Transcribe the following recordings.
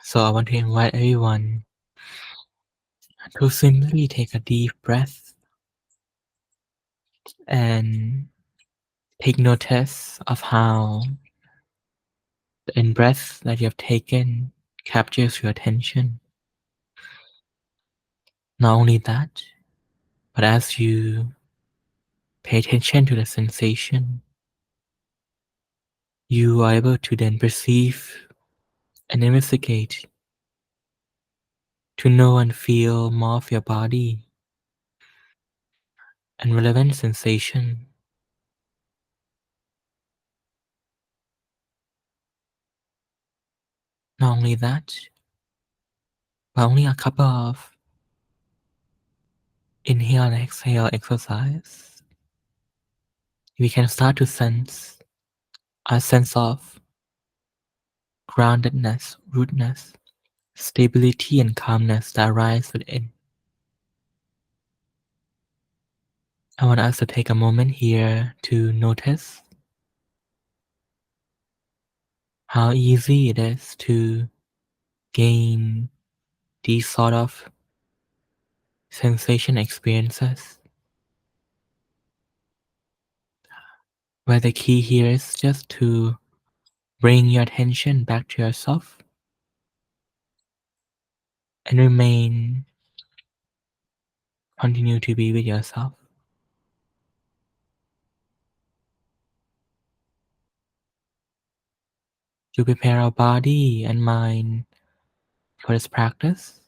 So I want to invite everyone to simply take a deep breath and take notice of how the in-breath that you have taken captures your attention. Not only that, but as you pay attention to the sensation, you are able to then perceive and investigate to know and feel more of your body and relevant sensation. Not only that, but only a couple of inhale and exhale exercise, we can start to sense a sense of groundedness, rootedness, stability, and calmness that arise within. I want us to take a moment here to notice how easy it is to gain these sort of sensation experiences, where the key here is just to bring your attention back to yourself and continue to be with yourself. To prepare our body and mind for this practice,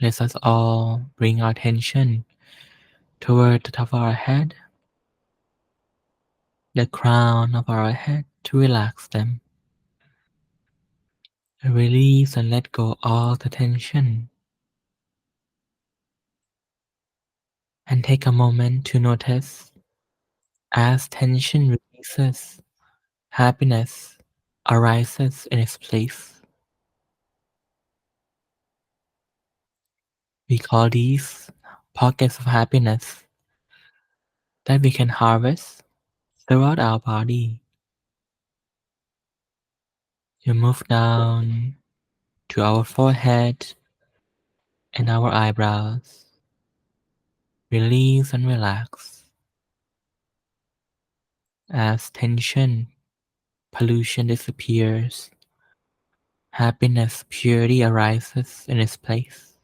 let us all bring our attention toward the top of our head, the crown of our head, to relax them. Release and let go all the tension. And take a moment to notice as tension releases, happiness arises in its place. We call these pockets of happiness that we can harvest throughout our body. You move down to our forehead and our eyebrows. Release and relax as tension, pollution disappears. Happiness, purity arises in its place.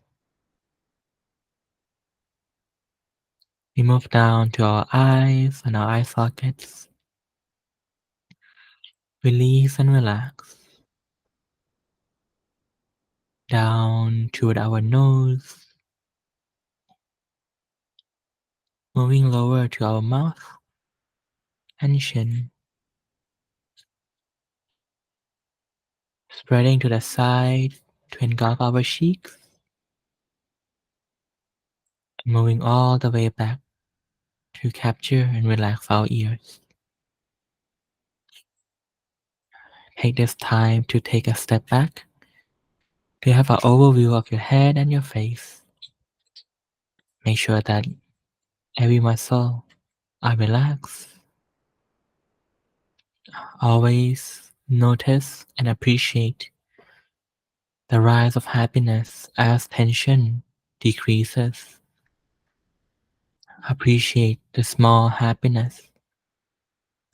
We move down to our eyes and our eye sockets. Release and relax. Down toward our nose. Moving lower to our mouth and chin. Spreading to the side to engulf our cheeks. And moving all the way back to capture and relax our ears. Take this time to take a step back to have an overview of your head and your face. Make sure that every muscle are relaxed. Always notice and appreciate the rise of happiness as tension decreases. Appreciate the small happiness.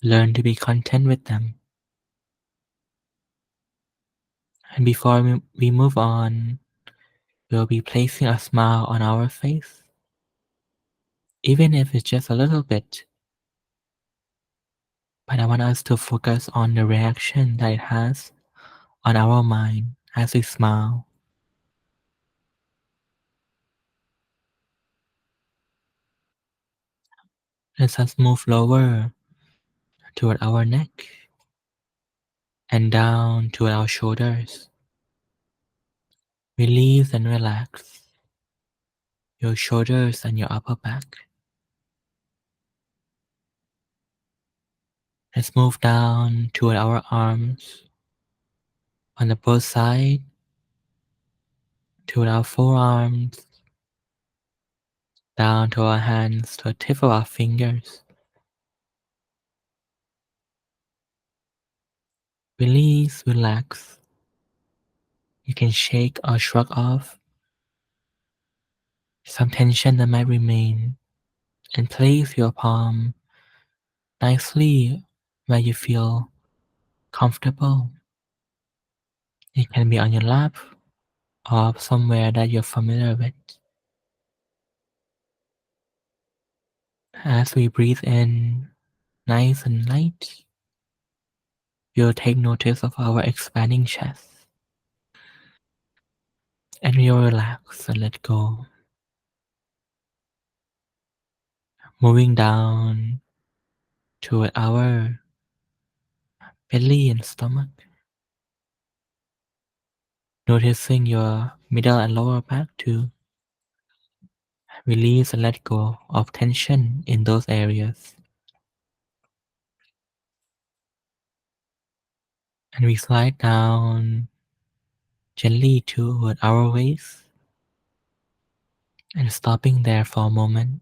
Learn to be content with them. And before we move on, we'll be placing a smile on our face, even if it's just a little bit. But I want us to focus on the reaction that it has on our mind as we smile. Let us move lower toward our neck and down to our shoulders. Release and relax your shoulders and your upper back. Let's move down toward our arms on the both sides, toward our forearms, down to our hands, to the tip of our fingers. Release, relax You can shake or shrug off some tension that might remain and place your palm nicely where you feel comfortable. It can be on your lap or somewhere that you're familiar with. As we breathe in nice and light, we'll take notice of our expanding chest and we'll relax and let go. Moving down to our belly and stomach, noticing your middle and lower back too. Release and let go of tension in those areas. And we slide down gently toward our waist and stopping there for a moment.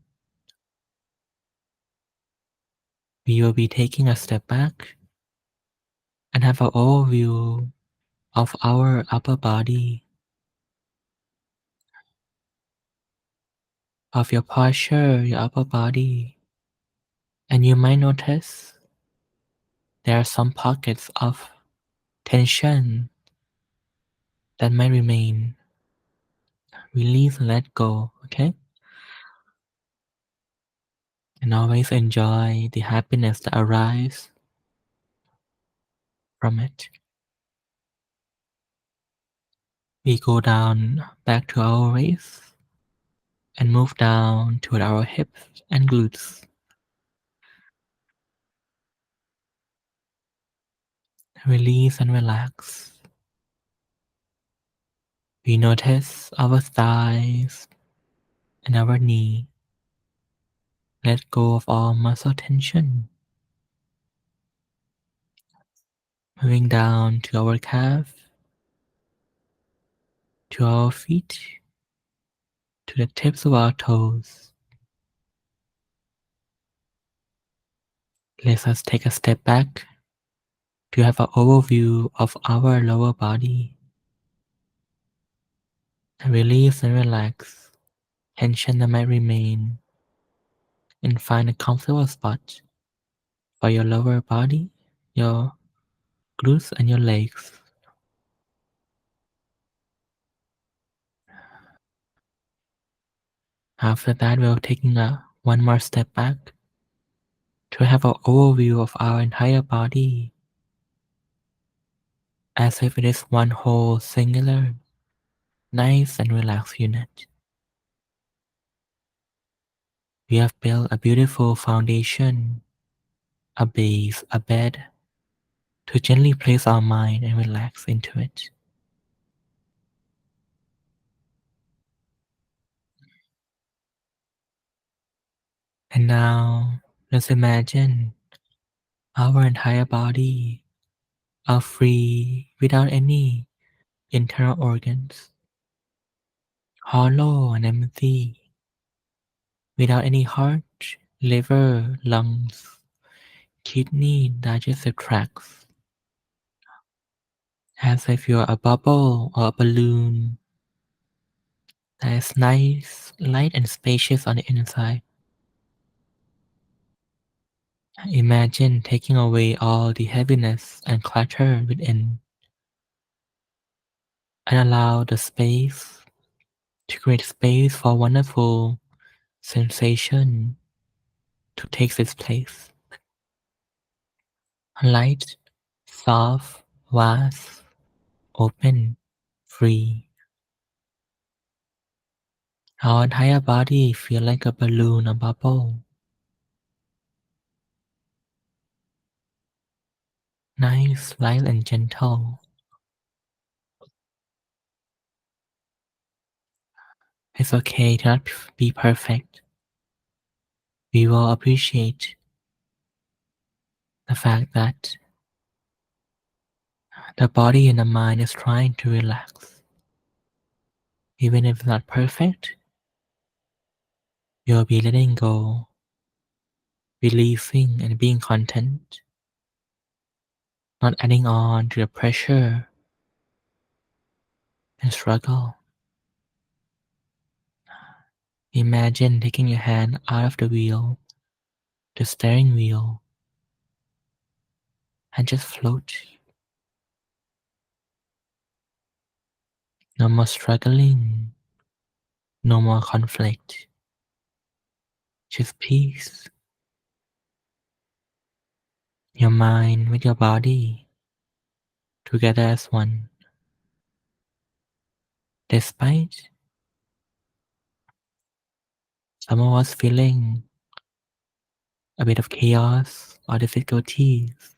We will be taking a step back and have an overview of our upper body, of your posture, your upper body. And you might notice there are some pockets of tension that might remain. Release and let go, okay? And always enjoy the happiness that arises from it. We go down back to our waist and move down toward our hips and glutes. Release and relax. We notice our thighs and our knee. Let go of all muscle tension. Moving down to our calf, to our feet, to the tips of our toes. Let us take a step back to have an overview of our lower body. Release and relax tension that might remain and find a comfortable spot for your lower body, your glutes and your legs. After that, we're taking one more step back to have an overview of our entire body as if it is one whole singular, nice and relaxed unit. We have built a beautiful foundation, a base, a bed to gently place our mind and relax into it. And now, let's imagine our entire body are free without any internal organs, hollow and empty, without any heart, liver, lungs, kidney, digestive tracts, as if you're a bubble or a balloon that is nice, light, and spacious on the inside. Imagine taking away all the heaviness and clutter within and allow the space to create space for wonderful sensation to take its place. Light, soft, vast, open, free. Our entire body feel like a balloon, a bubble. Nice, light and gentle. It's okay to not be perfect. We will appreciate the fact that the body and the mind is trying to relax. Even if it's not perfect, you'll be letting go, releasing and being content, not adding on to the pressure and struggle. Imagine taking your hand out of the wheel, the steering wheel, and just float. No more struggling, no more conflict, just peace. Your mind with your body together as one. Despite some of us feeling a bit of chaos or difficulties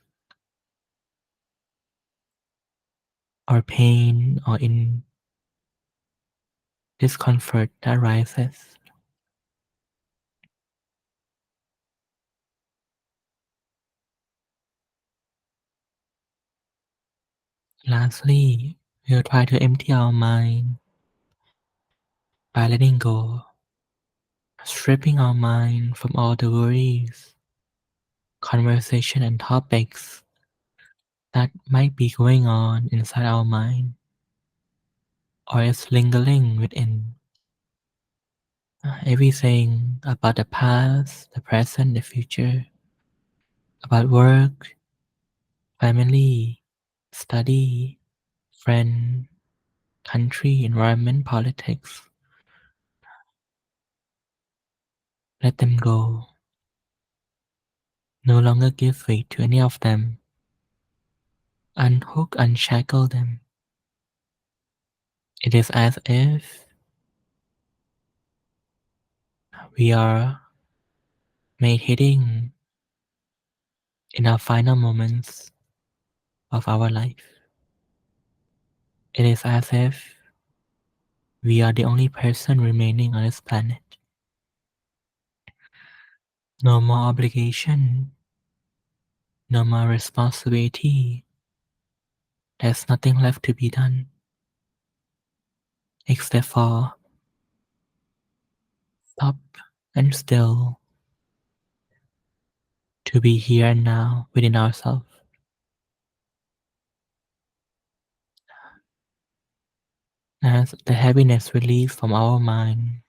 or pain or in discomfort that arises. Lastly, we'll try to empty our mind by letting go, stripping our mind from all the worries, conversation, and topics that might be going on inside our mind or is lingering within. Everything about the past, the present, the future, about work, family, study, friend, country, environment, politics. Let them go. No longer give weight to any of them. Unhook, unshackle them. It is as if we are meditating in our final moments of our life. It is as if we are the only person remaining on this planet. No more obligation, no more responsibility. There's nothing left to be done except for stop and still to be here and now within ourselves. As the heaviness release from our mind,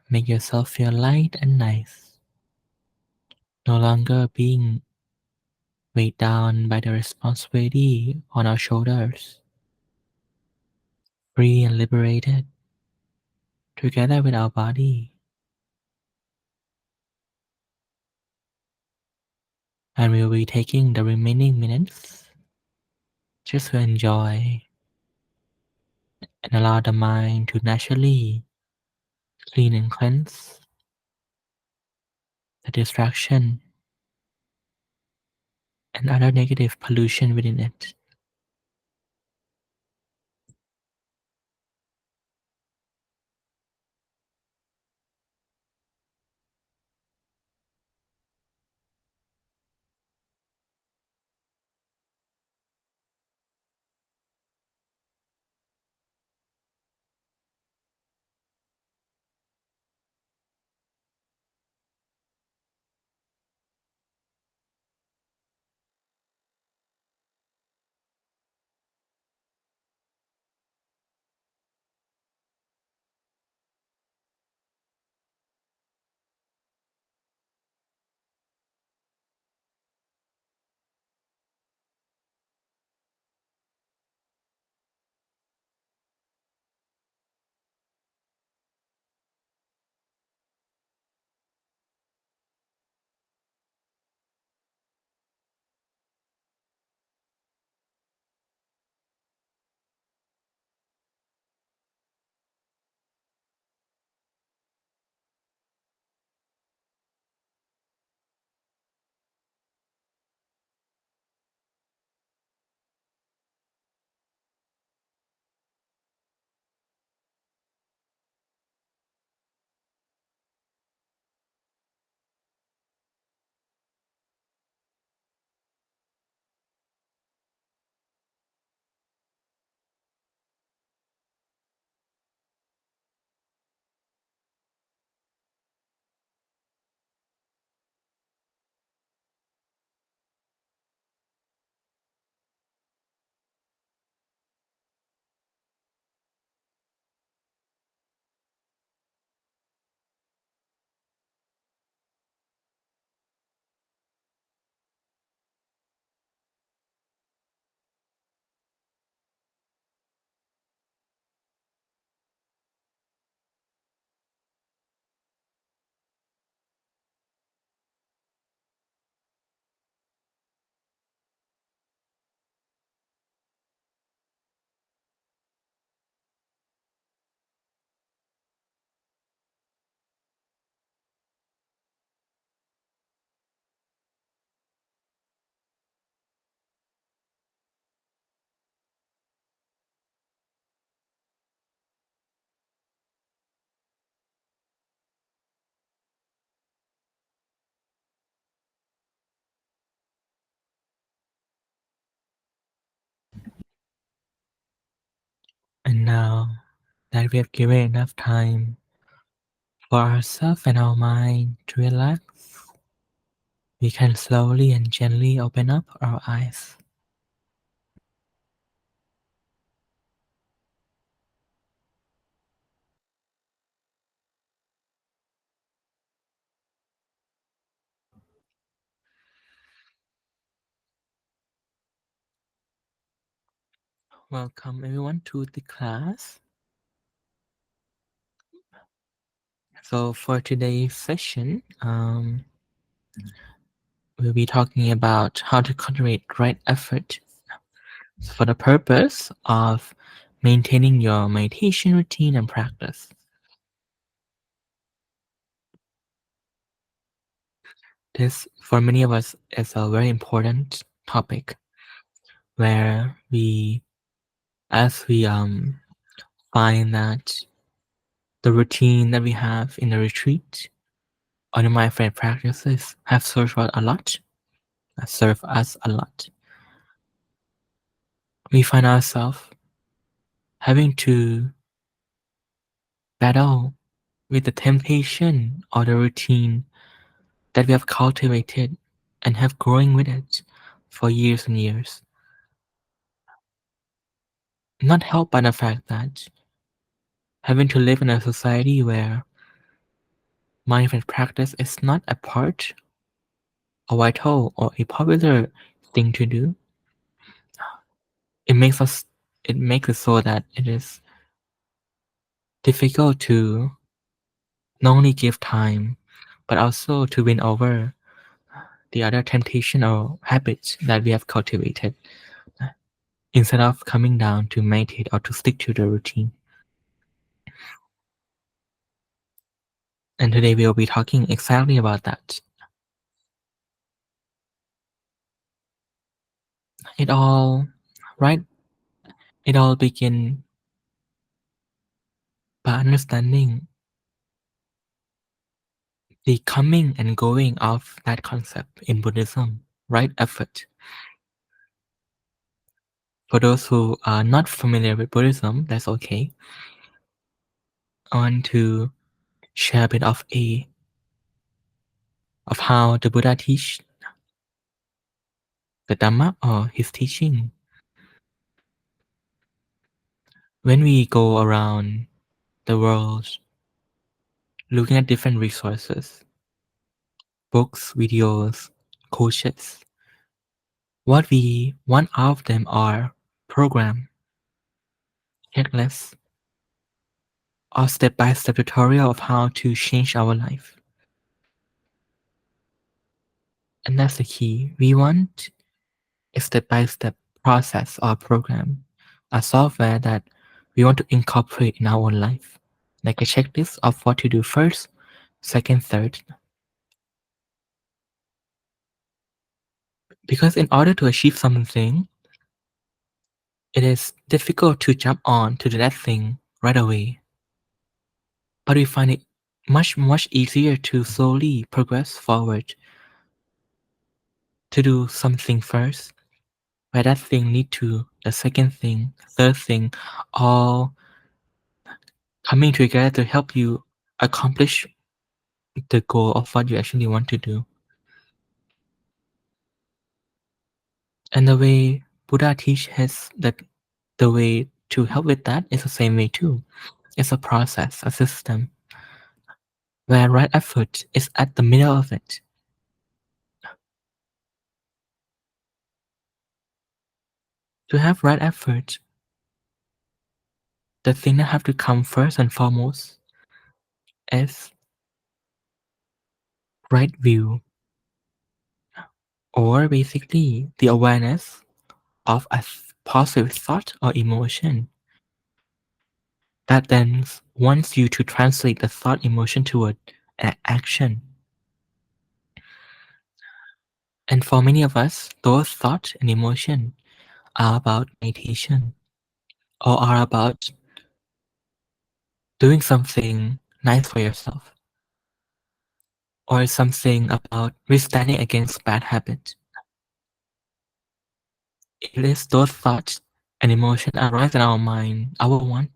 make yourself feel light and nice, no longer being weighed down by the responsibility on our shoulders, free and liberated, together with our body. And we'll be taking the remaining minutes just to enjoy and allow the mind to naturally clean and cleanse the distraction and other negative pollution within it. that we have given enough time for ourselves and our mind to relax, we can slowly and gently open up our eyes. Welcome everyone to the class. So for today's session, we'll be talking about how to cultivate right effort for the purpose of maintaining your meditation routine and practice. This, for many of us, is a very important topic where as we find that the routine that we have in the retreat or the mindfulness practices have served us a lot, serve us a lot. We find ourselves having to battle with the temptation or the routine that we have cultivated and have growing with it for years and years. Not helped by the fact that having to live in a society where mindfulness practice is not a part, a vital, or a popular thing to do, it makes us it makes it so that it is difficult to not only give time but also to win over the other temptation or habits that we have cultivated instead of coming down to meditate or to stick to the routine. And today we'll be talking exactly about that. It all right it all begin by understanding the coming and going of that concept in Buddhism, right effort. For those who are not familiar with Buddhism, that's okay. I want to share a bit of how the Buddha teach the Dhamma or his teaching. When we go around the world looking at different resources, books, videos, coaches, one of them are program, checklists, or step-by-step tutorial of how to change our life. And that's the key. We want a step-by-step process or program, a software that we want to incorporate in our own life, like a checklist of what to do first, second, third. Because in order to achieve something, it is difficult to jump on to that thing right away. But we find it much easier to slowly progress forward, to do something first, where that thing lead to the second thing, third thing, all coming together to help you accomplish the goal of what you actually want to do. And the way Buddha teaches that the way to help with that is the same way too. It's a process, a system, where right effort is at the middle of it. To have right effort, the thing that have to come first and foremost is right view, or basically the awareness of a positive thought or emotion that then wants you to translate the thought emotion toward an action. And for many of us, those thoughts and emotion are about meditation or are about doing something nice for yourself or something about withstanding against bad habits. It is those thoughts and emotion arise in our mind, our want,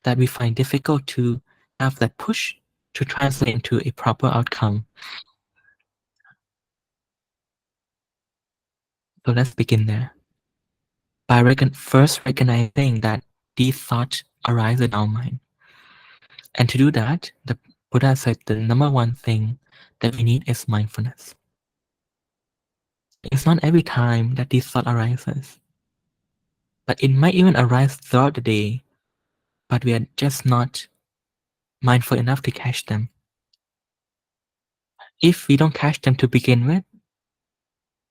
that we find difficult to have that push to translate into a proper outcome. So let's begin there. By first recognizing that these thoughts arise in our mind. And to do that, the Buddha said the number one thing that we need is mindfulness. It's not every time that this thought arises, but it might even arise throughout the day, but we are just not mindful enough to catch them. If we don't catch them to begin with,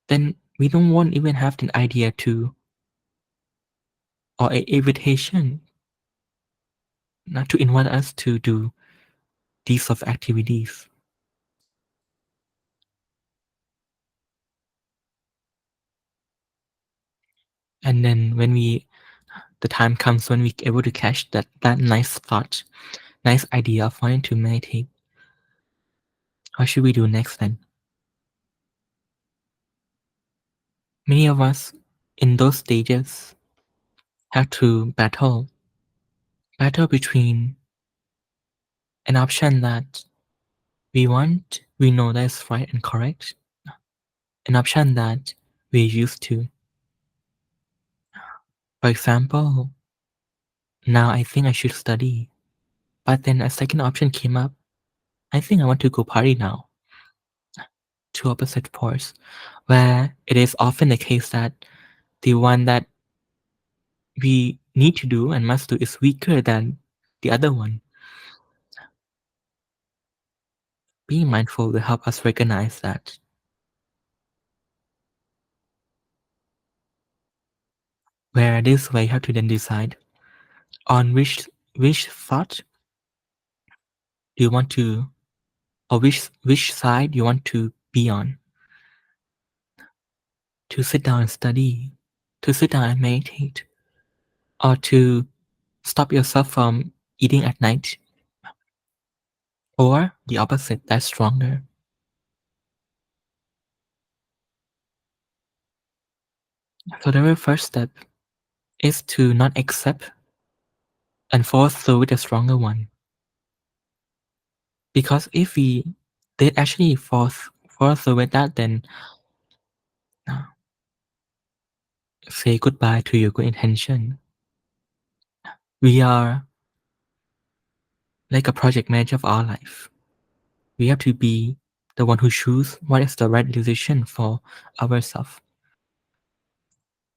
then we won't even have the idea to or a invitation not to invite us to do these sort of activities. And then when the time comes when we able to catch that nice thought, nice idea of wanting to meditate, what should we do next then? Many of us in those stages have to battle between an option that we know that is right and correct, an option that we're used to. For example, now I think I should study, but then a second option came up. I think I want to go party now. Two opposite poles, where it is often the case that the one that we need to do and must do is weaker than the other one. Being mindful will help us recognize that. Where this way, you have to then decide on which thought do you want to, or which side you want to be on. To sit down and study, to sit down and meditate, or to stop yourself from eating at night, or the opposite, that's stronger. So the very first step is to not accept and follow through with the stronger one. Because if we did actually follow through with that, then uh, say goodbye to your good intention. We are like a project manager of our life. We have to be the one who choose what is the right decision for ourselves.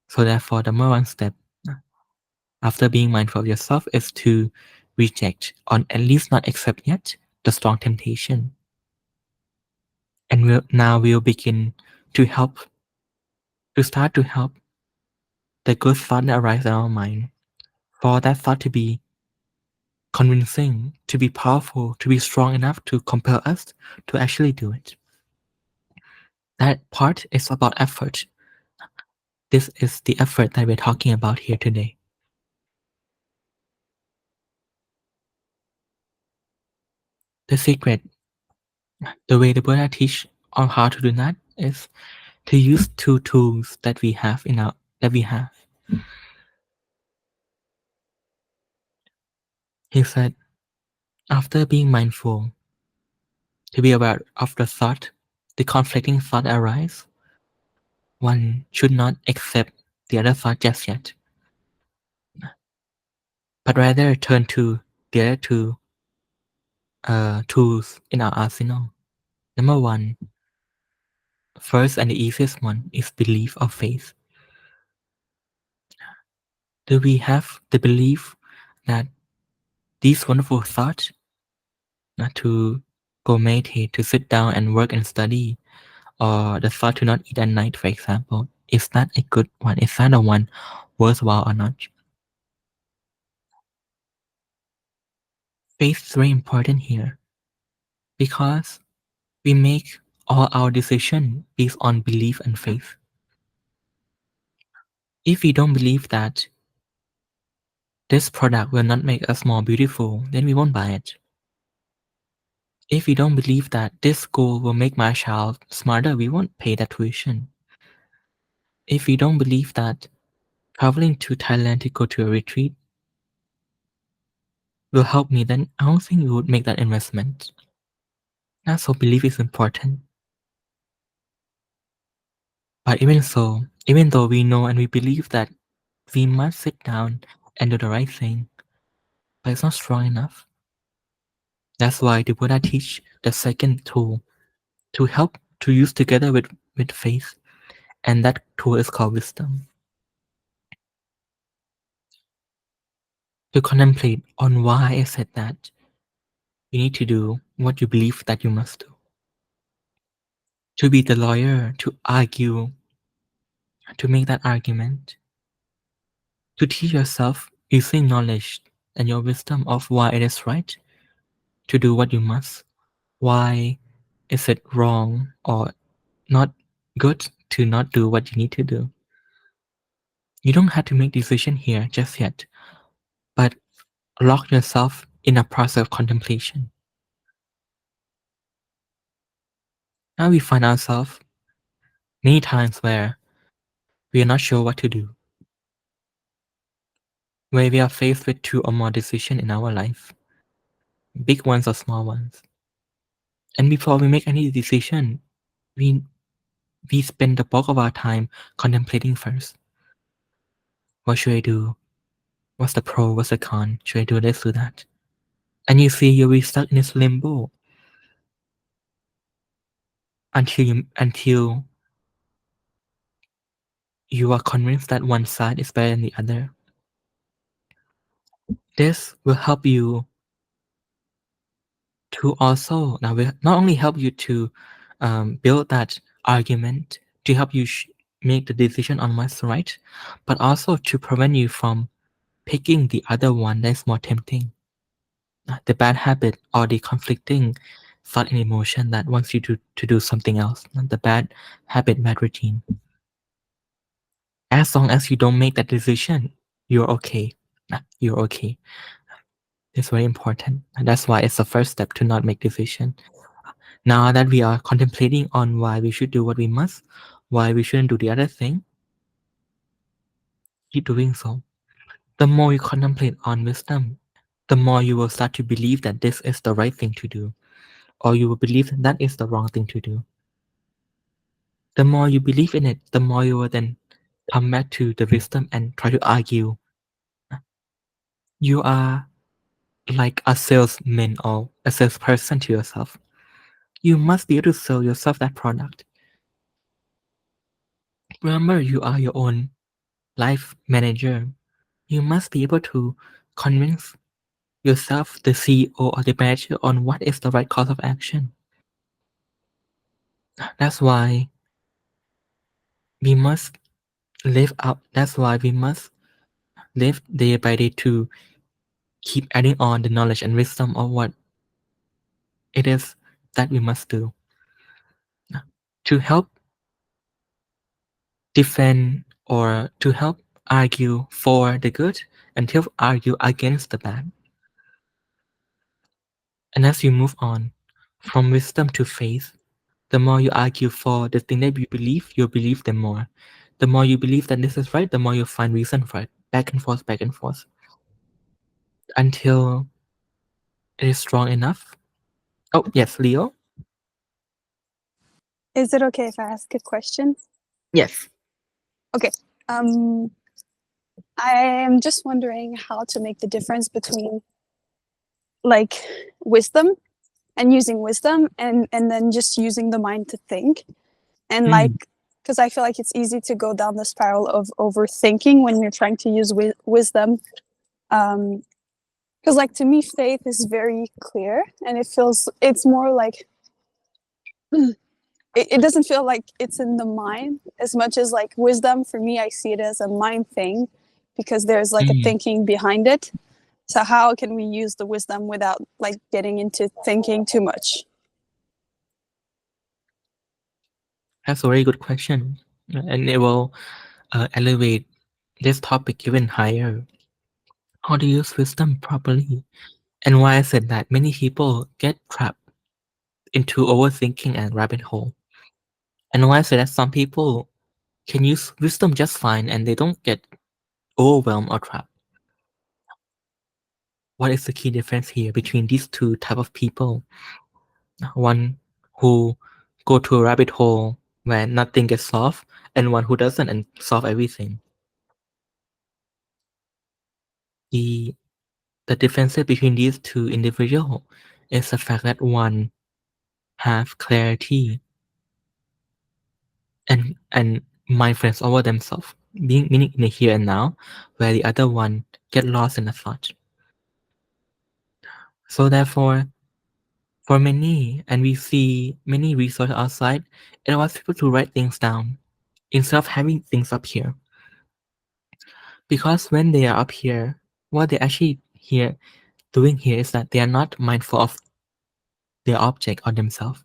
So therefore, the number one step after being mindful of yourself is to reject, or at least not accept yet, the strong temptation. And we'll begin to start to help the good thought that arises in our mind, for that thought to be convincing, to be powerful, to be strong enough to compel us to actually do it. That part is about effort. This is the effort that we're talking about here today. The secret, the way the Buddha teach on how to do that is to use two tools that we have that we have. He said, after being mindful, to be aware of the thought, the conflicting thought arise, one should not accept the other thought just yet, but rather turn to the other two tools in our arsenal. Number one, first and the easiest one is belief or faith. Do we have the belief that these wonderful thoughts, not to go meditate, to sit down and work and study, or the thought to not eat at night, for example, is that a good one? Is that a one worthwhile or not? Faith is very important here because we make all our decisions based on belief and faith. If we don't believe that this product will not make us more beautiful, then we won't buy it. If we don't believe that this school will make my child smarter, we won't pay that tuition. If we don't believe that traveling to Thailand to go to a retreat will help me, then I don't think you would make that investment. That's so belief is important. But even so, even though we know and we believe that we must sit down and do the right thing, but it's not strong enough. That's why the Buddha teach the second tool to help to use together with faith, and that tool is called wisdom. To contemplate on why I said that, you need to do what you believe that you must do. To be the lawyer, to argue, to make that argument, to teach yourself using knowledge and your wisdom of why it is right to do what you must. Why is it wrong or not good to not do what you need to do? You don't have to make decision here just yet, but lock yourself in a process of contemplation. Now we find ourselves many times where we are not sure what to do, where we are faced with two or more decisions in our life, big ones or small ones. And before we make any decision, we we spend the bulk of our time contemplating first. What should I do? What's the pro? What's the con? Should I do this, do that? And you see, you'll be stuck in this limbo until you are convinced that one side is better than the other. This will help you to also now will not only help you to build that argument to help you make the decision on what's right, but also to prevent you from picking the other one that's more tempting, the bad habit or the conflicting thought and emotion that wants you to do something else, the bad habit, bad routine. As long as you don't make that decision, you're okay. You're okay. It's very important. And that's why it's the first step to not make decision. Now that we are contemplating on why we should do what we must, why we shouldn't do the other thing, keep doing so. The more you contemplate on wisdom, the more you will start to believe that this is the right thing to do, or you will believe that is the wrong thing to do. The more you believe in it, the more you will then come back to the wisdom and try to argue. You are like a salesman or a salesperson to yourself. You must be able to sell yourself that product. Remember, you are your own life manager. You must be able to convince yourself, the CEO or the manager, on what is the right course of action. That's why we must live up. That's why we must live day by day to keep adding on the knowledge and wisdom of what it is that we must do to help defend or to help argue for the good and to argue against the bad. And as you move on from wisdom to faith, the more you argue for the thing that you believe them more. The more you believe that this is right, the more you find reason for it. Back and forth, until it is strong enough. Oh, yes, Leo? Is it okay if I ask a question? Yes. Okay. I am just wondering how to make the difference between like wisdom and using wisdom and then just using the mind to think. And like, because I feel like it's easy to go down the spiral of overthinking when you're trying to use wisdom. Because like to me, faith is very clear and it's more like it doesn't feel like it's in the mind as much as like wisdom. For me, I see it as a mind thing because there's like a thinking behind it. So how can we use the wisdom without like getting into thinking too much? That's a very good question. And it will elevate this topic even higher. How to use wisdom properly. And why I said that many people get trapped into overthinking and rabbit hole. And why I said that some people can use wisdom just fine and they don't get overwhelmed or trapped. What is the key difference here between these two type of people? One who go to a rabbit hole where nothing gets solved, and one who doesn't and solve everything. The the differences between these two individuals is the fact that one have clarity and mindfulness over themselves, being meaning in the here and now, where the other one get lost in a thought. So therefore, for many, and we see many resources outside, it allows people to write things down instead of having things up here. Because when they are up here, what they actually here doing here is that they are not mindful of their object or themselves,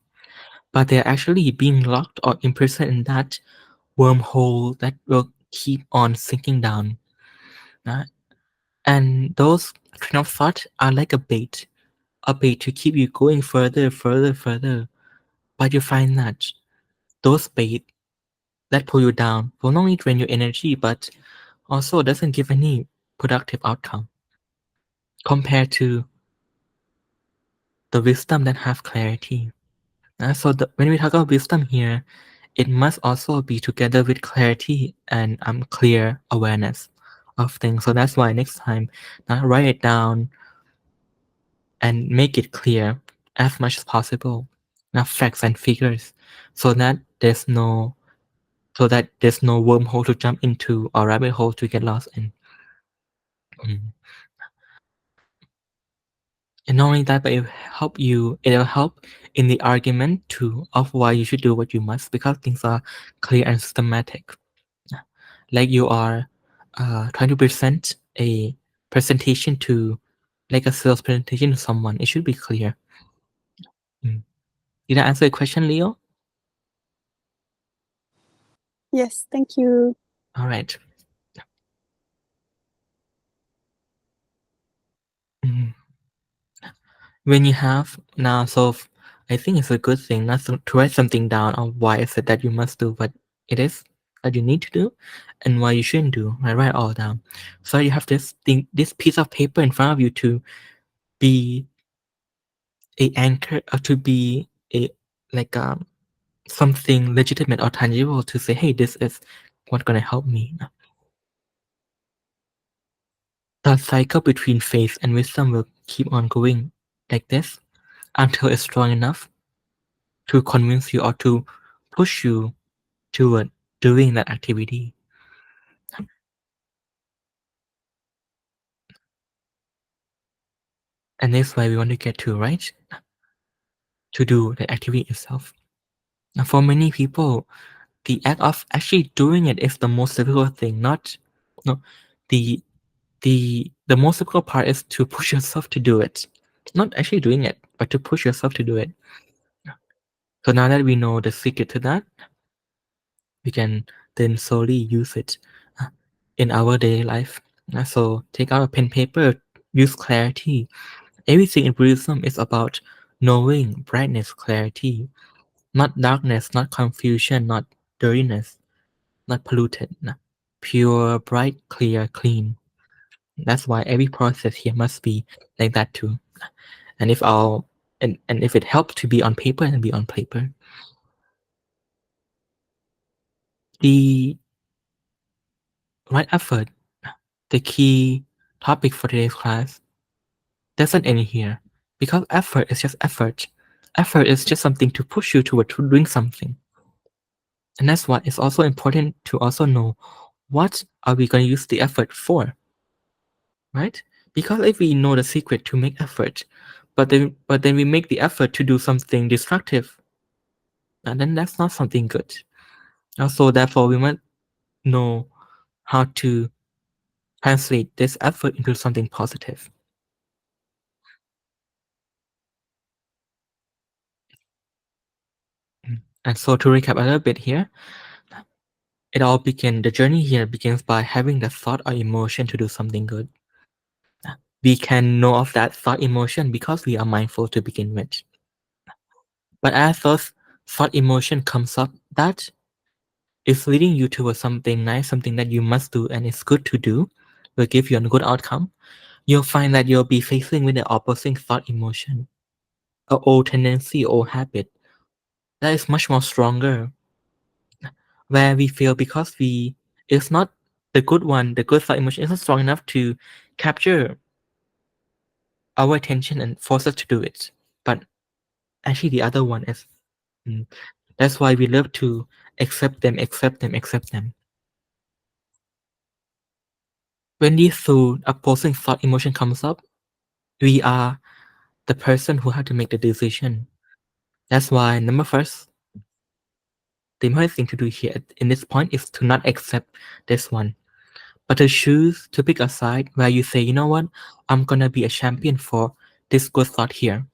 but they are actually being locked or imprisoned in that wormhole that will keep on sinking down. uh, and those train of thought are like a bait to keep you going further, further, further. But you find that those bait that pull you down will not only drain your energy, but also doesn't give any productive outcome compared to the wisdom that have clarity. So when we talk about wisdom here, it must also be together with clarity and clear awareness of things. So that's why next time, write it down and make it clear as much as possible. Now facts and figures, so that there's no wormhole to jump into or rabbit hole to get lost in. Mm. And not only that, but it'll help in the argument too of why you should do what you must, because things are clear and systematic. Like you are trying to present a presentation to, like a sales presentation to someone, it should be clear. Mm. Did I answer the question, Leo? Yes, thank you. All right. Mm. When you have now, I think it's a good thing not to write something down on why is it that you must do what it is that you need to do, and why you shouldn't do. I write all down, so you have this thing, this piece of paper in front of you to be a anchor, or to be a like something legitimate or tangible to say, hey, this is what's gonna help me. The cycle between faith and wisdom will keep on going like this until it's strong enough to convince you or to push you toward doing that activity. And that's why we want to get to, right? To do the activity itself. Now, for many people, the act of actually doing it is the most difficult thing. Not, no, the the most difficult part is to push yourself to do it. Not actually doing it, but to push yourself to do it. So now that we know the secret to that, we can then slowly use it uh, in our daily life. So take out a pen paper, use clarity. Everything in Buddhism is about knowing, brightness, clarity, not darkness, not confusion, not dirtiness, not polluted. Pure, bright, clear, clean. That's why every process here must be like that too. And if all and if it helps to be on paper, then be on paper. The right effort, the key topic for today's class, doesn't end here. Because effort is just effort. Effort is just something to push you toward to doing something. And that's why it's also important to also know what are we going to use the effort for, right? Because if we know the secret to make effort, but then we make the effort to do something destructive, and then that's not something good. Also, therefore, we must know how to translate this effort into something positive. And so to recap a little bit here, the journey here begins by having the thought or emotion to do something good. We can know of that thought emotion because we are mindful to begin with. But as those thought emotion comes up, that is leading you towards something nice, something that you must do and it's good to do, will give you a good outcome. you'll find that you'll be facing with the opposing thought emotion, a old tendency or habit that is much more stronger, where we feel because we it's not the good one, the good thought emotion isn't strong enough to capture our attention and force us to do it. But actually the other one is. Mm. That's why we love to accept them, accept them, accept them. When these two opposing thought emotion comes up, we are the person who have to make the decision. That's why number first, the important thing to do here in this point is to not accept this one, but to choose to pick a side where you say, you know what, I'm gonna be a champion for this good thought here.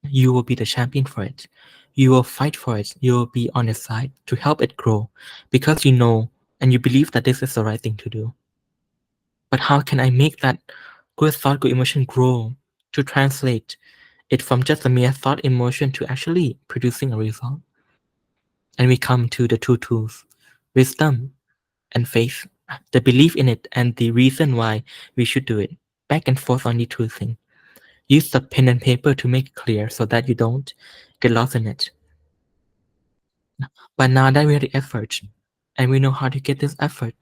You will be the champion for it. You will fight for it. You will be on its side to help it grow because you know and you believe that this is the right thing to do. But how can I make that good thought, good emotion grow to translate it from just a mere thought emotion to actually producing a result? And we come to the two tools, wisdom and faith, the belief in it and the reason why we should do it. Back and forth on the two things. Use the pen and paper to make it clear so that you don't get lost in it. But now that we have the effort and we know how to get this effort,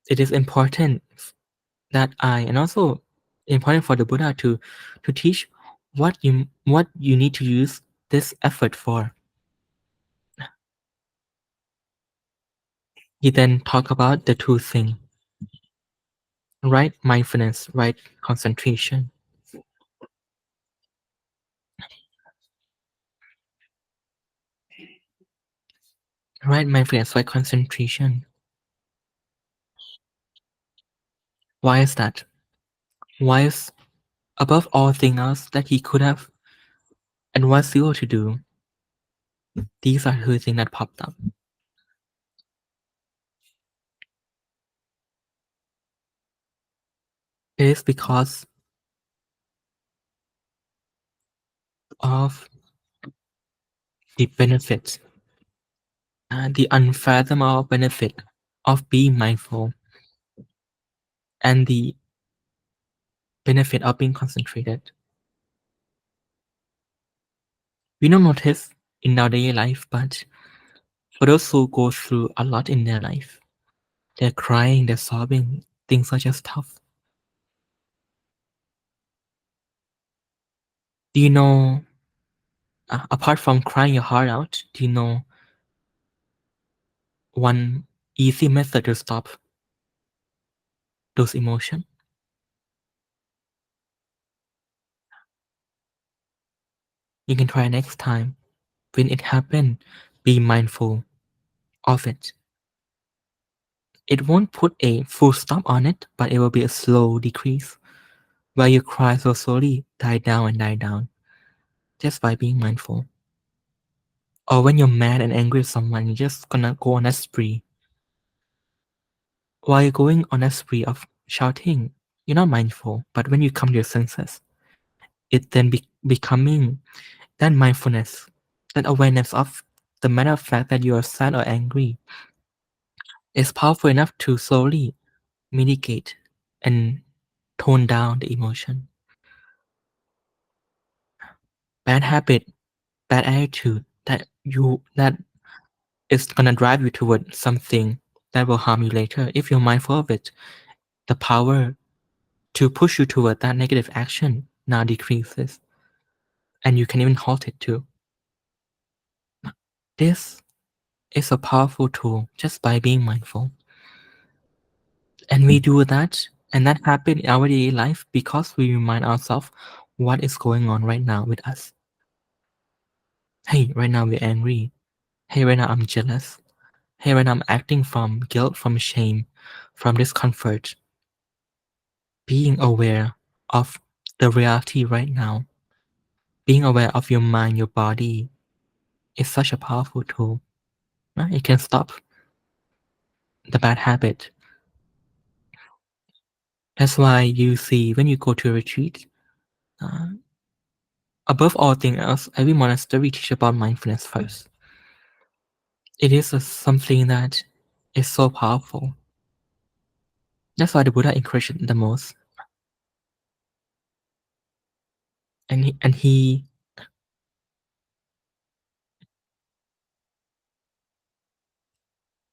it is important that I and also important for the Buddha to teach what you need to use this effort for. He then talk about the two things, right mindfulness, right concentration, right mindfulness, right concentration. Why is that? Why is above all things else that he could have and was able to do? These are two things that popped up. It is because of the benefits, the unfathomable benefit of being mindful, and the benefit of being concentrated. We don't notice in our daily life, but for those who go through a lot in their life, they're crying, they're sobbing, things are just tough. Do you know, apart from crying your heart out, do you know one easy method to stop those emotions? You can try next time. When it happens, be mindful of it. It won't put a full stop on it, but it will be a slow decrease where your cries will slowly die down and die down just by being mindful. Or when you're mad and angry with someone, you're just gonna go on a spree. While you're going on a spree of shouting, you're not mindful, but when you come to your senses, it then becoming that mindfulness, that awareness of the matter of fact that you are sad or angry is powerful enough to slowly mitigate and tone down the emotion. Bad habit, bad attitude that is gonna drive you toward something that will harm you later. If you're mindful of it, the power to push you toward that negative action now decreases, and you can even halt it too. This is a powerful tool just by being mindful. And we do that, and that happens in our daily life because we remind ourselves what is going on right now with us. Hey, right now we're angry. Hey, right now I'm jealous. Hey, right now I'm acting from guilt, from shame, from discomfort. Being aware of the reality right now, being aware of your mind, your body, is such a powerful tool. Right? It can stop the bad habit. That's why you see when you go to a retreat, uh, above all things else, every monastery teach about mindfulness first. It is something that is so powerful. That's why the Buddha encouraged it the most. And he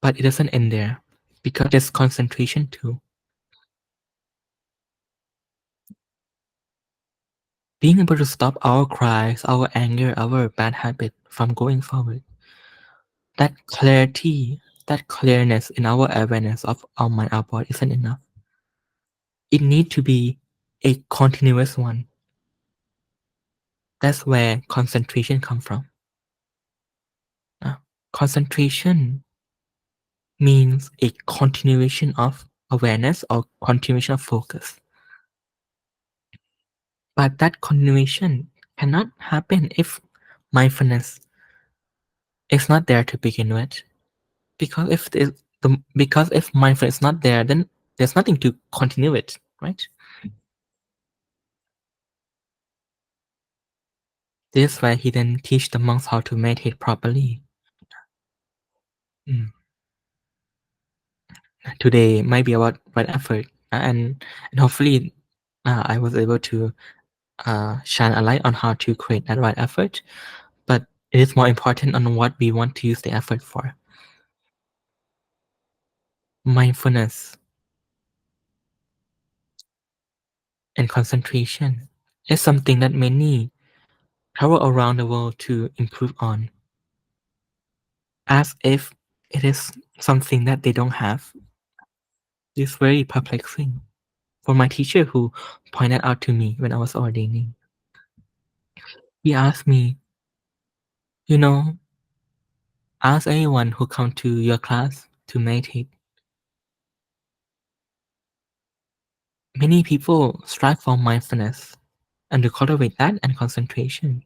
but it doesn't end there because there's concentration too. Being able to stop our cries, our anger, our bad habit from going forward. That clarity, that clearness in our awareness of our mind, our body isn't enough. It needs to be a continuous one. That's where concentration comes from. Uh, Concentration means a continuation of awareness or continuation of focus. But that continuation cannot happen if mindfulness is not there to begin with. Because if mindfulness is not there, then there's nothing to continue it, right? This is why he then teach the monks how to meditate properly. Mm. Today might be about right effort, and hopefully I was able to shine a light on how to create that right effort. But it is more important on what we want to use the effort for. Mindfulness and concentration is something that many travel around the world to improve on, as if it is something that they don't have. It's very perplexing for my teacher who pointed out to me when I was ordaining. He asked me, you know, ask anyone who come to your class to meditate. Many people strive for mindfulness and to cultivate that and concentration.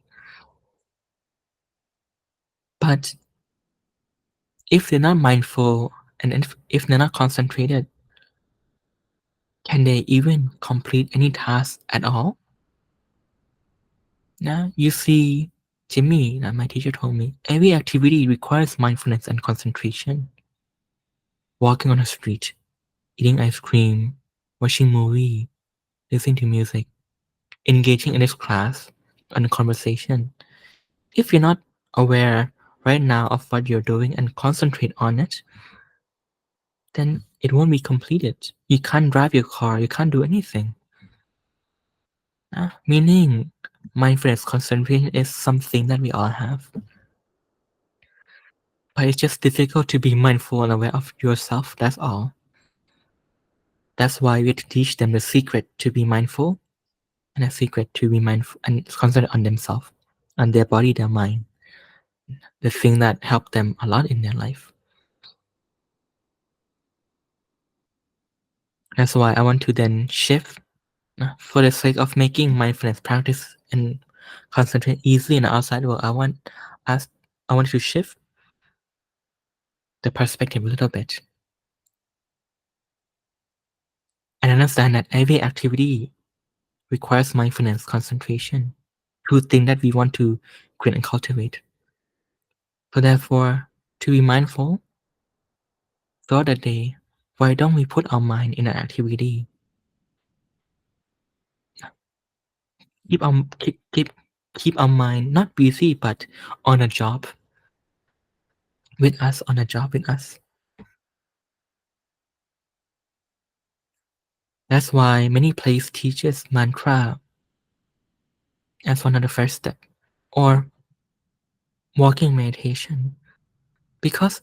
But if they're not mindful and if they're not concentrated, can they even complete any task at all? Now, you see, Jimmy, my teacher told me, every activity requires mindfulness and concentration. Walking on the street, eating ice cream, watching movie, listening to music, engaging in this class and conversation. If you're not aware right now of what you're doing and concentrate on it, then it won't be completed. You can't drive your car, you can't do anything. Meaning, mindfulness concentration is something that we all have. But it's just difficult to be mindful and aware of yourself, that's all. That's why we have to teach them the secret to be mindful and a secret to be mindful and concentrate on themselves, on their body, their mind, the thing that helped them a lot in their life. That's why I want to then shift for the sake of making mindfulness practice and concentrate easily in the outside world. Us I want to shift the perspective a little bit and understand that every activity requires mindfulness, concentration, two things that we want to create and cultivate. So therefore, to be mindful throughout the day, why don't we put our mind in an activity? Keep our mind not busy but on a job with us, on a job with us. That's why many places teaches mantra as one of the first step, or walking meditation, because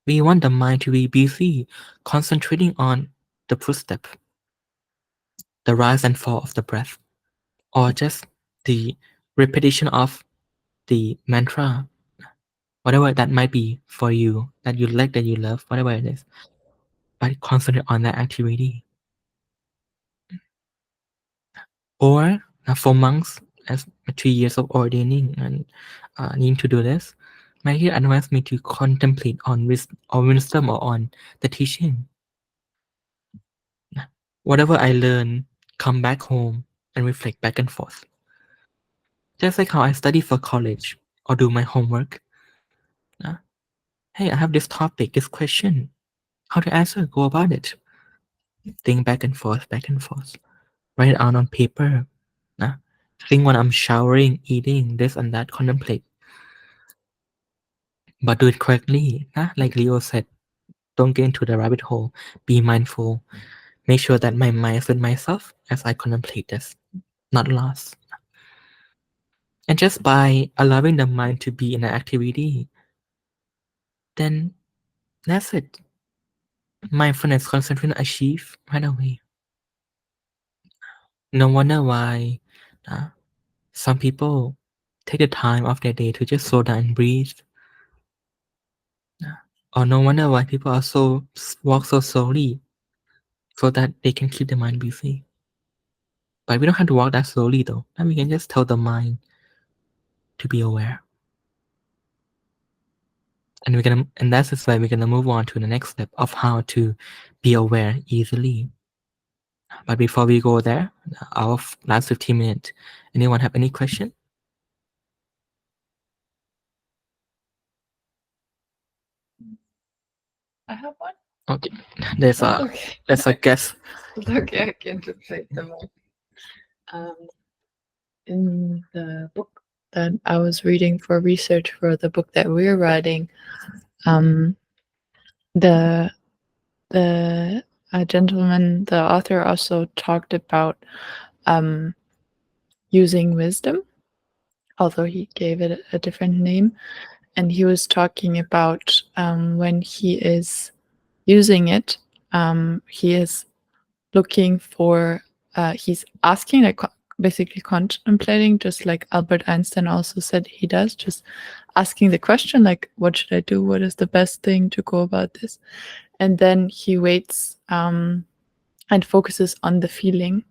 we want the mind to be busy concentrating on the footstep, the rise and fall of the breath, or just the repetition of the mantra, whatever that might be for you, that you like, that you love, whatever it is, but concentrate on that activity. Or for monks, as 3 years of ordaining and needing to do this, my teacher advised me to contemplate on wisdom or on the teaching. Whatever I learn, come back home and reflect back and forth. Just like how I study for college or do my homework. Uh, hey, I have this topic, this question. How to answer? Go about it. Think back and forth, back and forth. Write it out on paper. Nah. Think when I'm showering, eating, this and that, contemplate. But do it correctly. Nah. Like Leo said, don't get into the rabbit hole. Be mindful. Make sure that my mind is with myself as I contemplate this, not lost. And just by allowing the mind to be in an activity, then that's it. Mindfulness concentration achieve right away. No wonder why uh, some people take the time of their day to just slow down and breathe. Or no wonder why people are so walk so slowly so that they can keep the mind busy. But we don't have to walk that slowly though. And we can just tell the mind to be aware. And that's just why we're gonna move on to the next step of how to be aware easily. But before we go there, our last 15 minutes, anyone have any question? I have one. Okay, there's a Okay. there's a guess. Okay, I can translate them all. In the book that I was reading for research for the book that we're writing, the the gentleman, the author, also talked about using wisdom, although he gave it a different name. And he was talking about when he is using it, he is looking for, he's asking, like basically contemplating, just like Albert Einstein also said he does, just asking the question, like, what should I do? What is the best thing to go about this? And then he waits and focuses on the feeling.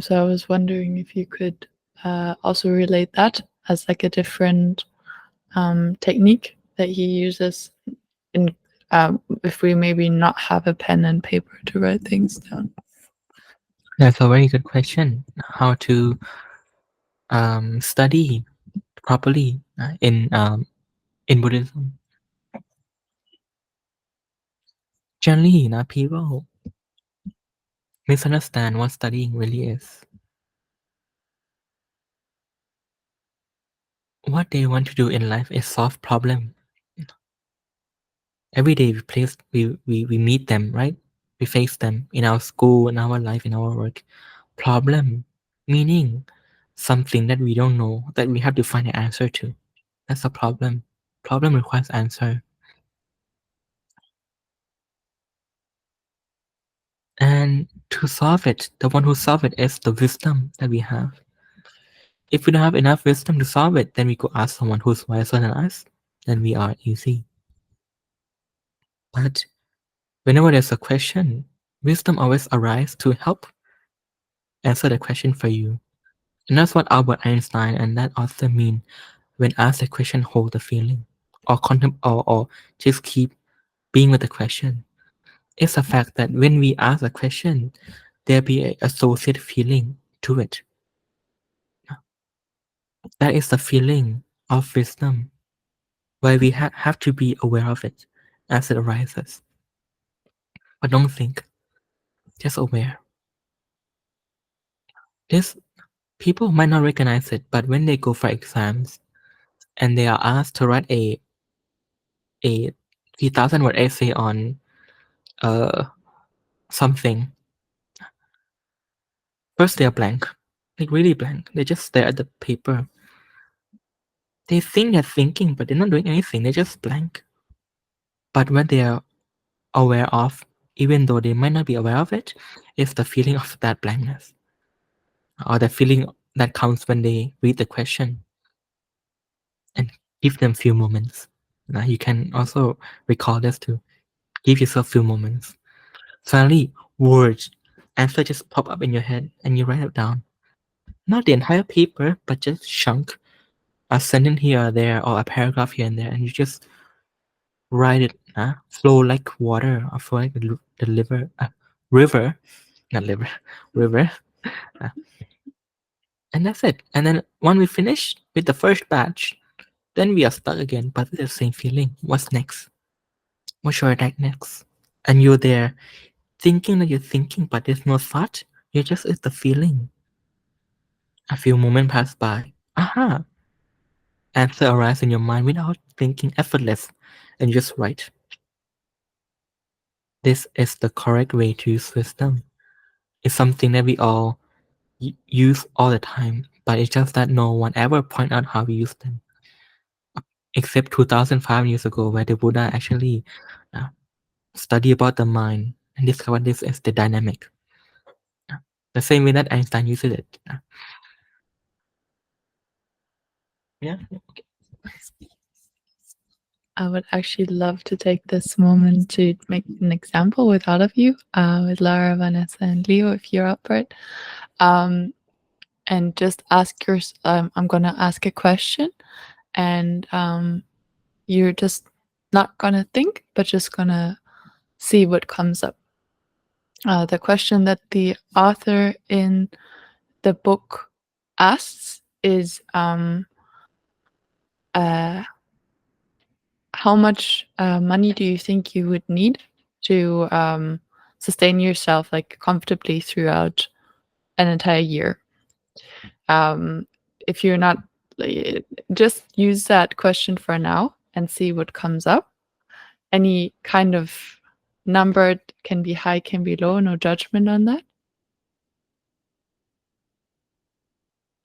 So I was wondering if you could also relate that as like a different technique that he uses in if we maybe not have a pen and paper to write things down. That's a very good question. How to study properly in Buddhism. Generally, people misunderstand what studying really is. What they want to do in life is solve problem. Every day we meet them, right? We face them in our school, in our life, in our work. Problem, meaning something that we don't know that we have to find an answer to. That's a problem. Problem requires answer. And to solve it, the one who solve it is the wisdom that we have. If we don't have enough wisdom to solve it, then we go ask someone who's wiser than us. Then we are easy. But whenever there's a question, wisdom always arises to help answer the question for you. And that's what Albert Einstein and that author mean when asked a question, hold the feeling, or or just keep being with the question. It's a fact that when we ask a question, there be a associated feeling to it. That is the feeling of wisdom, where we have to be aware of it as it arises. But don't think, just aware. This people might not recognize it, but when they go for exams and they are asked to write a 3,000 word essay on uh something, first they are blank, like really blank. They just stare at the paper. They think they're thinking, but they're not doing anything. They're just blank. But what they are aware of, even though they might not be aware of it, is the feeling of that blankness, or the feeling that comes when they read the question. And give them few moments. You can also recall this too. Give yourself few moments. Suddenly, words, answer just pop up in your head, and you write it down. Not the entire paper, but just chunk, a sentence here or there, or a paragraph here and there, and you just write it. Flow like water, or flow like the river, not liver, river. uh, and that's it. And then when we finish with the first batch, then we are stuck again, but with the same feeling. What's next? What should I write next? And you're there thinking that you're thinking, but there's no thought. You're just it's the feeling. A few moments pass by. Aha! Answer arises in your mind without thinking, effortless, and you just write. This is the correct way to use wisdom. It's something that we all use all the time, but it's just that no one ever point out how we use them, except 2005 years ago, where the Buddha actually uh, study about the mind and discovered this as the dynamic. The same way that Einstein used it. Yeah. Okay. I would actually love to take this moment to make an example with all of you, with Lara, Vanessa, and Leo, if you're up for it. And just ask I'm going to ask a question, and you're just not going to think, but just going to see what comes up. The question that the author in the book asks is how much money do you think you would need to sustain yourself like comfortably throughout an entire year? If you're not, just use that question for now and see what comes up. Any kind of number can be high, can be low, no judgment on that.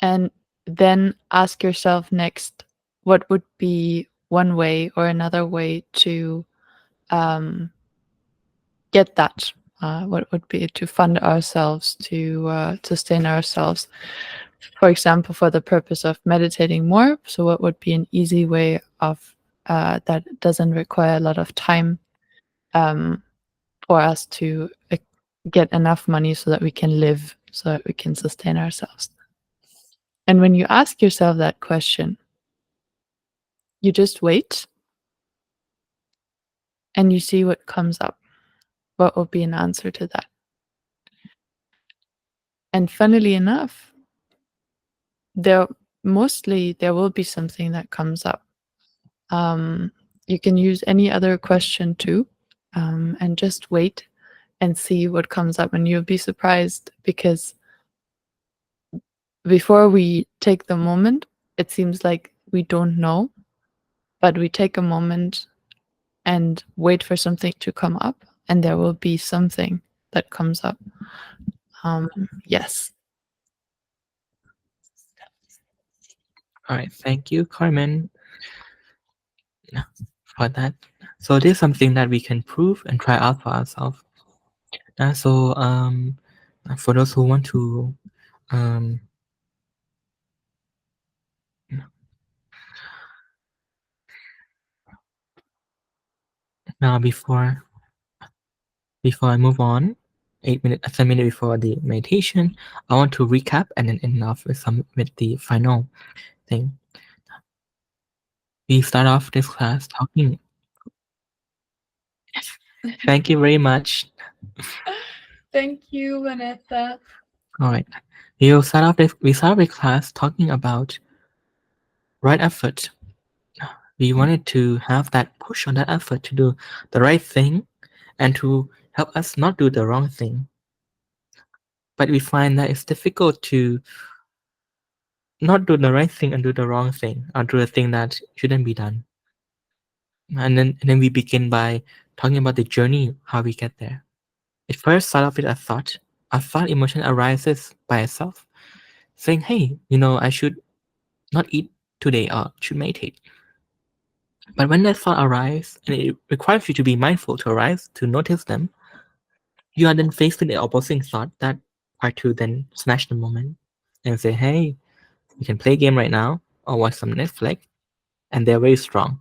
And then ask yourself next, what would be one way or another way to get that? What would be to fund ourselves, to sustain ourselves? For example, for the purpose of meditating more. So, what would be an easy way of that doesn't require a lot of time for us to get enough money so that we can live, so that we can sustain ourselves? And when you ask yourself that question, you just wait and you see what comes up. What will be an answer to that? And funnily enough, there will be something that comes up. You can use any other question too, and just wait and see what comes up, and you'll be surprised, because before we take the moment, it seems like we don't know, but we take a moment and wait for something to come up, and there will be something that comes up. Yes. All right. Thank you, Carmen, for that. So this is something that we can prove and try out for ourselves. So for those who want to um, now before I move on, 8 minutes, 10 minutes before the meditation, I want to recap and then end off with the final thing. We start off this class talking. Thank you very much. Thank you, Vanessa. All right. We start with class talking about right effort. We wanted to have that push on that effort to do the right thing and to help us not do the wrong thing. But we find that it's difficult to not do the right thing and do the wrong thing, or do the thing that shouldn't be done. And then we begin by talking about the journey, how we get there. It first starts off with a thought. A thought emotion arises by itself, saying, hey, I should not eat today or should meditate. But when that thought arises, and it requires you to be mindful to arise, to notice them, you are then faced with the opposing thought that are to then snatch the moment and say, hey, you can play a game right now or watch some Netflix, and they're very strong.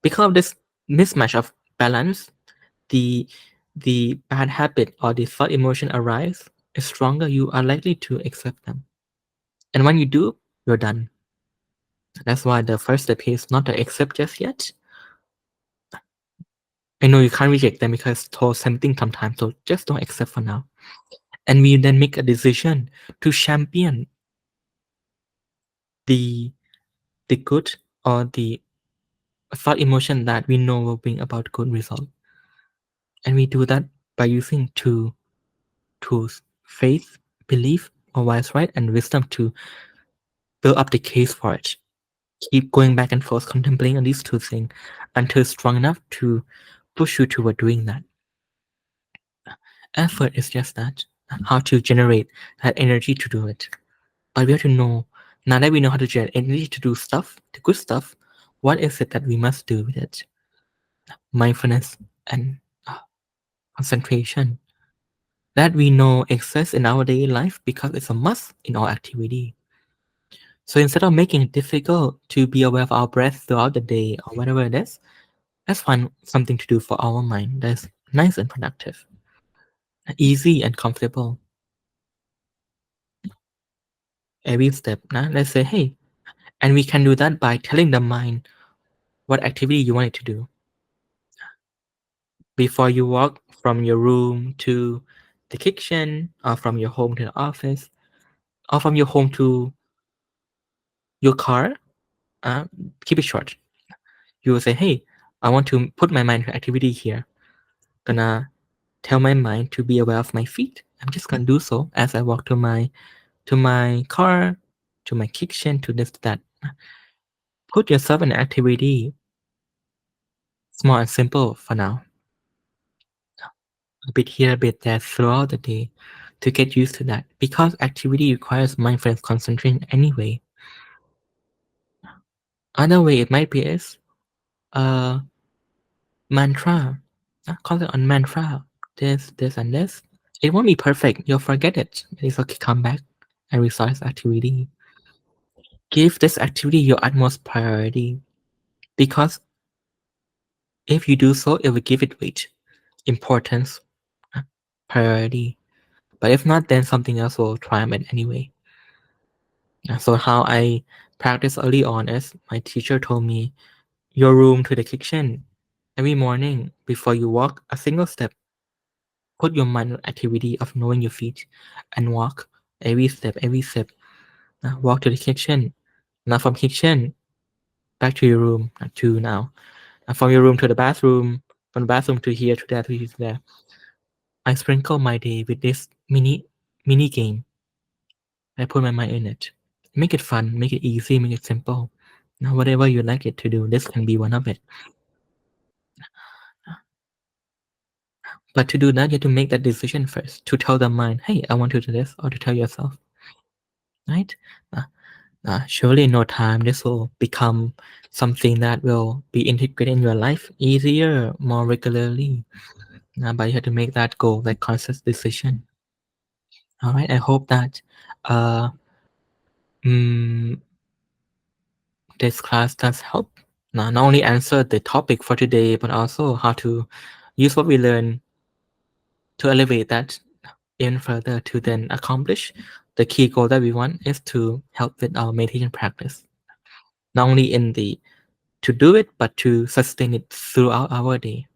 Because of this mismatch of balance, the the bad habit or the thought emotion arise is stronger, you are likely to accept them. And when you do, you're done. That's why the first step is not to accept just yet. I know you can't reject them because it's so tempting sometimes, so just don't accept for now. And we then make a decision to champion the good or the thought emotion that we know will bring about good result. And we do that by using two tools: faith, belief, or wise right, and wisdom to build up the case for it. Keep going back and forth, contemplating on these two things until it's strong enough to push you toward doing that. Effort is just that, how to generate that energy to do it. But we have to know, now that we know how to generate energy to do stuff, the good stuff, what is it that we must do with it? Mindfulness and uh, concentration. That we know exists in our daily life because it's a must in our activity. So instead of making it difficult to be aware of our breath throughout the day or whatever it is, let's find something to do for our mind that's nice and productive, easy and comfortable. Every step. Nah? Let's say, hey, and we can do that by telling the mind what activity you want it to do. Before you walk from your room to the kitchen, or from your home to the office, or from your home to your car, uh, keep it short. You will say, hey, I want to put my mind to activity here. Gonna tell my mind to be aware of my feet. I'm just gonna do so as I walk to my car, to my kitchen, to this, that. Put yourself in an activity, small and simple for now. A bit here, a bit there throughout the day to get used to that. Because activity requires mindfulness concentration anyway. Other way it might be is mantra. Concentrate on mantra. This, and this. It won't be perfect. You'll forget it. It's okay. Come back and restart this activity. Give this activity your utmost priority, because if you do so, it will give it weight, importance, priority. But if not, then something else will triumph it anyway. So how I practiced early on is my teacher told me, your room to the kitchen. Every morning before you walk a single step, put your mind on activity of knowing your feet and walk every step, every step. Walk to the kitchen. Now from kitchen, back to your room, to now. From your room to the bathroom, from the bathroom to here, to there, to here, to there. I sprinkle my day with this mini game. I put my mind in it. Make it fun, make it easy, make it simple. Now, whatever you like it to do, this can be one of it. But to do that, you have to make that decision first. To tell the mind, hey, I want to do this, or to tell yourself, right? Uh, Surely in no time, this will become something that will be integrated in your life easier, more regularly. But you have to make that goal, that conscious decision. All right. I hope that uh, mm, this class does help. Not only answer the topic for today, but also how to use what we learn to elevate that even further to then accomplish the key goal that we want is to help with our meditation practice. Not only in the to do it, but to sustain it throughout our day.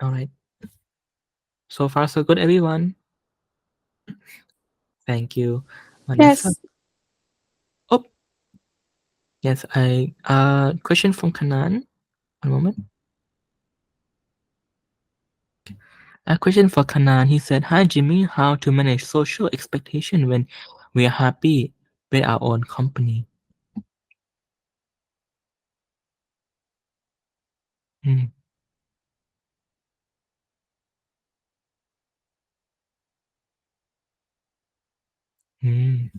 All right. So far, so good, everyone. Thank you, Vanessa. Yes. Oh, yes. Question from Kanan. One moment. A question for Kanan. He said, "Hi Jimmy, how to manage social expectation when we are happy with our own company?" Mm, mm.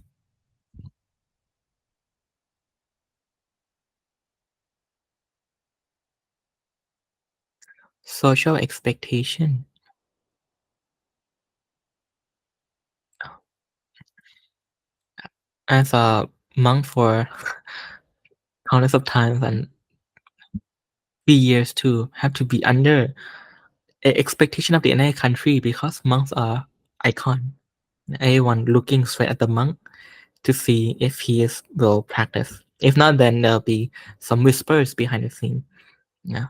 Social expectation. As a monk for countless of times and 3 years too, have to be under expectation of the entire country because monks are icon. Everyone looking straight at the monk to see if he is will practice. If not, then there'll be some whispers behind the scene. Yeah,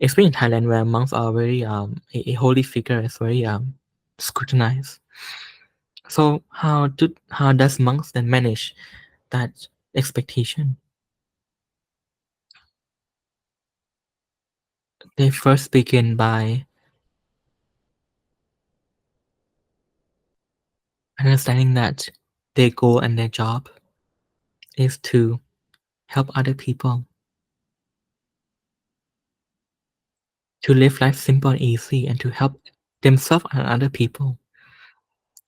especially in Thailand where monks are very a holy figure is very scrutinized. So how does monks then manage that expectation? They first begin by understanding that their goal and their job is to help other people, to live life simple and easy, and to help themselves and other people.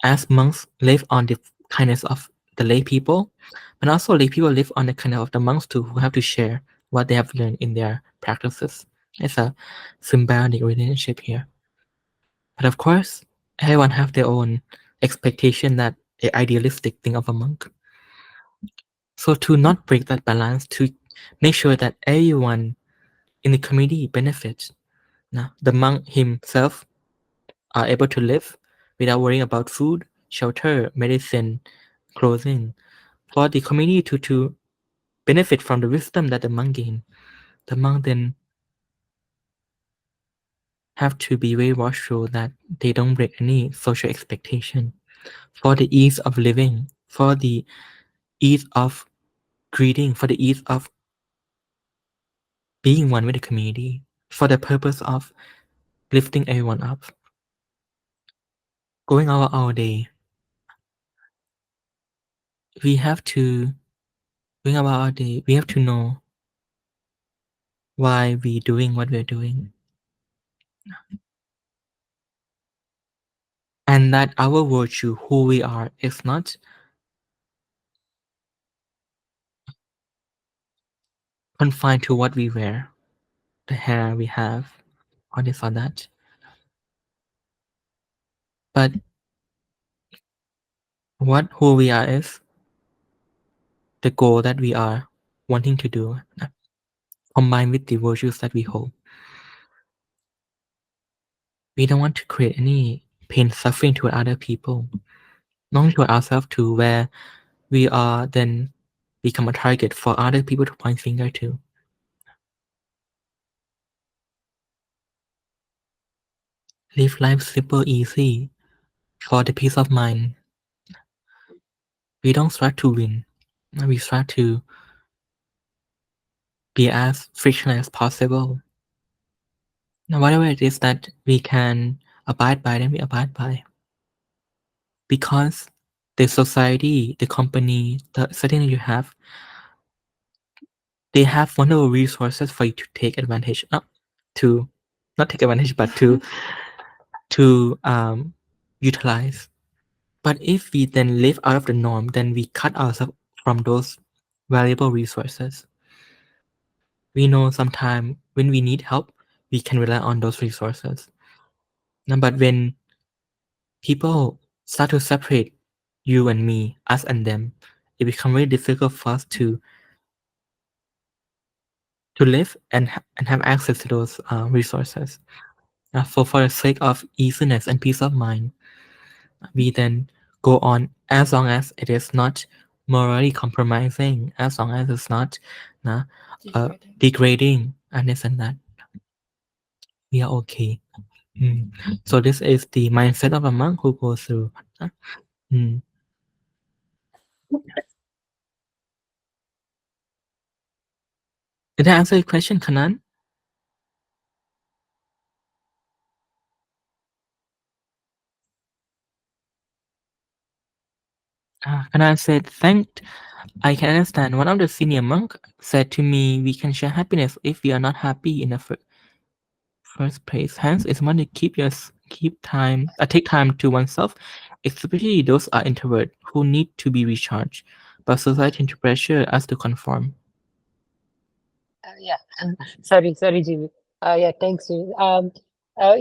As monks live on the kindness of the lay people, but also lay people live on the kindness of the monks too, who have to share what they have learned in their practices. It's a symbiotic relationship here. But of course, everyone have their own expectation that the idealistic thing of a monk. So to not break that balance, to make sure that everyone in the community benefits. Now, the monk himself are able to live without worrying about food, shelter, medicine, clothing. For the community to benefit from the wisdom that the monk gain, the monk then have to be very watchful that they don't break any social expectation. For the ease of living, for the ease of greeting, for the ease of being one with the community, for the purpose of lifting everyone up. Going over our day, we have to going about our day, we have to know why we doing what we're doing. And that our virtue, who we are, is not confined to what we wear, the hair we have, or this or that. But what who we are is the goal that we are wanting to do, combined with the virtues that we hold. We don't want to create any pain, suffering to other people, not to ourselves too, where we are then become a target for other people to point finger to. Live life simple, easy, for the peace of mind. We don't strive to win. We strive to be as frictionless as possible. Now, whatever it is that we can abide by, then we abide by. Because the society, the company, the setting that you have, they have wonderful resources for you to take advantage of, to not take advantage, but to utilize. But if we then live out of the norm, then we cut ourselves from those valuable resources. We know sometimes when we need help, we can rely on those resources. Now, but when people start to separate you and me, us and them, it becomes very difficult for us to live and have access to those resources. For the sake of easiness and peace of mind, we then go on as long as it is not morally compromising, as long as it's not uh, degrading and this and that. We are okay. So this is the mindset of a monk who goes through. Mm. Did I answer your question, Kanan? Kanan said, thanked. I can understand. One of the senior monk said to me, we can share happiness if we are not happy in the first place. Hence, it's one to take time to oneself, especially those are introvert who need to be recharged. But society to pressure us to conform. Yeah. Sorry, Jimmy. Yeah, thanks, Jimmy.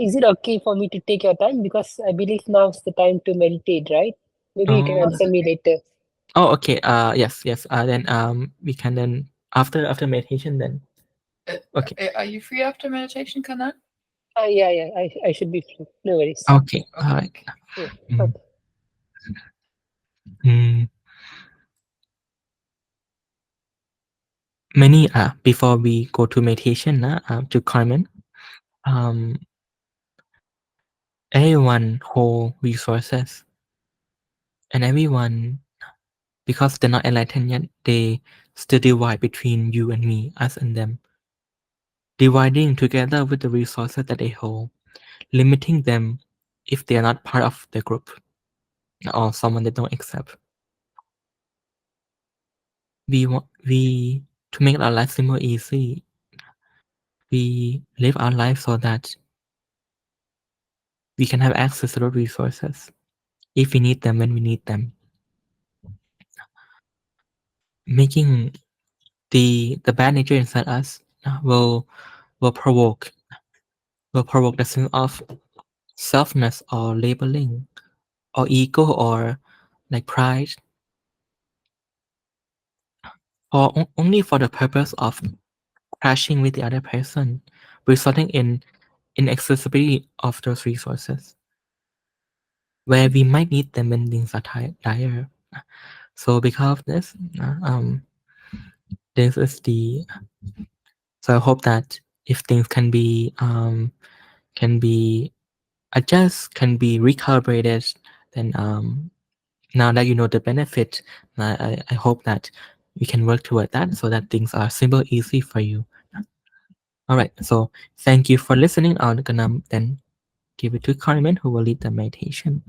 Is it okay for me to take your time? Because I believe now's the time to meditate, right? Maybe you can Oh, answer me later. oh, okay. Yes. Then we can then after meditation then. Okay. Are you free after meditation, Kanan? Yeah, I should be free. No worries. Okay. All right. Yeah. Mm. Okay. Mm. Many before we go to meditation to Carmen, um, everyone hold resources and everyone because they're not enlightened yet, they still divide between you and me, us and them. dividing together with the resources that they hold, limiting them if they are not part of the group or someone they don't accept. We to make our life simple easy, we live our life so that we can have access to those resources if we need them when we need them. Making the bad nature inside us will provoke the sense of selfness or labeling or ego or like pride for only for the purpose of crashing with the other person, resulting in inaccessibility of those resources where we might need them when things are dire. So because of this, this is the so I hope that if things can be adjust, can be recalibrated, then now that you know the benefit, I hope that we can work toward that so that things are simple, easy for you. All right. So thank you for listening. I'm gonna then give it to Carmen who will lead the meditation.